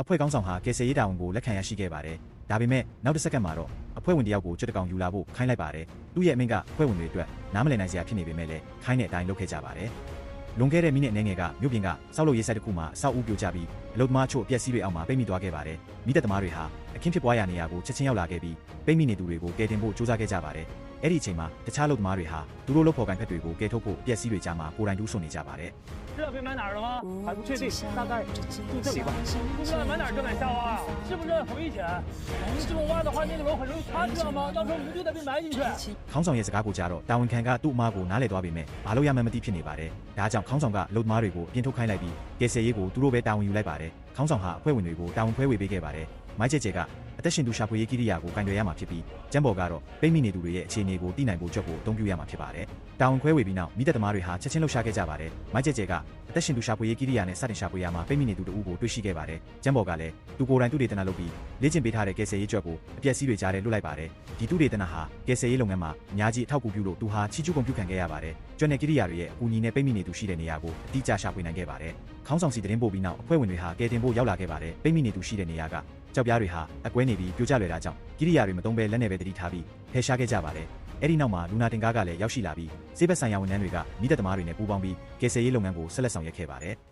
အဖွဲ့ကောင်းဆောင်ဟာကယ်ဆယ်ရေးတာဝန်ကိုလက်ခံရရှိခဲ့ပါတယ်ဒါပေမဲ့နောက်တစ်စက္ကန့်မှာတော့အဖွဲ့ဝင်တယောက်ကိုကြွတကောင်ယူလာဖို့ခိုင်းလိုက်ပါတယ်သူ့ရဲ့အမိန့်ကအဖွဲ့ဝင်တွေအတွက်နားမလည်နိုင်စရာဖြစ်နေပေမဲ့လည်းခိုင်းတဲ့အတိုင်းလုပ်ခဲ့ကြပါတယ်လွန်ခဲ့တဲ့မိနစ်အနည်းငယ်ကမြို့ပြင်ကစောက်လို့ရေးဆိုင်တစ်ခုမှာစောက်ဦးပြိုကျပြီးအလုသမားချို့အပျက်စီးတွေအောက်မှာပိတ်မိသွားခဲ့ပါတယ်မိသက်သမားတွေဟာအခင်းဖြစ်ပွားရာနေရာကိုချက်ချင်းရောက်လာခဲ့ပြီးပိတ်မိနေသူတွေကိုကယ်တင်ဖို့ကြိုးစားခဲ့ကြပါတယ်အဲ့ဒီအချိန်မှာတခြားအလုသမားတွေဟာသူတို့လုပ်ဖော်ကိုင်ဖက်တွေကိုကယ်ထုတ်ဖို့အပျက်စီးတွေကြားမှာကိုယ်တိုင်တူးဆွနေကြပါတယ်知道被埋哪儿了吗？还不确定，大概就这里吧。不知道埋哪儿就敢下挖啊？是不是很危险？你这么挖的话，那个楼很容易塌，知道吗？到时候我们就得被埋进去。ခေါင်းဆောင်ရဲ့စကားကိုကြားတော့တာဝန်ခံကသူ့အမားကိုနားလည်သွားပေမဲ့ဘာလို့ရမှန်းမသိဖြစ်နေပါတယ်။ဒါကြောင့်ခေါင်းဆောင်ကအလုသမားတွေကိုပြင်ထုတ်ခိုင်းလိုက်ပြီးကယ်ဆယ်ရေးကိုသူတို့ပဲတာဝန်ယူလိုက်ပါတယ်။ခေါင်းဆောင်ဟာအဖွဲ့ဝင်တွေကိုတာဝန်ခွဲဝေပေးခဲ့ပါတယ်။မိုက်ကျဲကအသက်ရှင်သူရှာဖွေရေးကိရိယာကိုကင်တွယ်ရမှာဖြစ်ပြီးကျမ်းပေါ်ကတော့ပိတ်မိနေသူတွေရဲ့အခြေအနေကိုသိနိုင်ဖို့ကြွက်ကိုအသုံးပြုရမှာဖြစ်ပါတယ်။တာဝန်ခွဲဝေပြီးနောက်မိသက်သမားတွေဟာချက်ချင်းလှုပ်ရှားခဲ့ကြပါတယ်။မိုက်ကျဲကအသက်ရှင်သူရှာဖွေရေးကိရိယာနဲ့စတင်ရှာဖွေရမှာပိတ်မိနေသူတို့ကိုတွေ့ရှိခဲ့ပါတယ်။ကျမ်းပေါ်ကလည်းသူကိုယ်တိုင်သူတေသနာလုပ်ပြီးလေ့ကျင့်ပေးထားတဲ့ကယ်ဆယ်ရေးကြွက်ကိုအပျက်စီးတွေကြားထဲလွတ်လိုက်ပါတယ်။ဒီသူတေသနာဟာကယ်ဆယ်ရေးလုပ်ငန်းမှာအများကြီးအထောက်အကူပြုလို့သူဟာချီးကျူးကုန်ပြုခံခဲ့ရပါတယ်။ကြွက်နဲ့ကိရိယာတွေရဲ့အကူအညီနဲ့ပိတ်မိနေသူရှိတဲ့နေရာကိုအတိအကျရှာဖွေနိုင်ခဲ့ပါတယ်။ခေါင်းဆောင်စီသတင်းပို့ပြီးနောက်အဖွဲ့ဝင်တွေဟာကယ်တင်ဖို့ရောက်လာခဲ့ပါတယ်။ပိတ်မိနေသူရှိတဲ့နေရာကကြောက်ပြားတွေဟာအကွဲနေပြီးပြိုကျလွယ်တာကြောင့်ကိရိယာတွေမသုံးဘဲလက်နဲ့ပဲတတိထားပြီးဖယ်ရှားခဲ့ကြပါတယ်။အဲ့ဒီနောက်မှာလူနာတင်ကားကလည်းရောက်ရှိလာပြီးစေဘက်ဆိုင်ရာဝန်ထမ်းတွေကမိသက်သမားတွေနဲ့ပူးပေါင်းပြီးကယ်ဆယ်ရေးလုပ်ငန်းကိုဆက်လက်ဆောင်ရွက်ခဲ့ပါတယ်။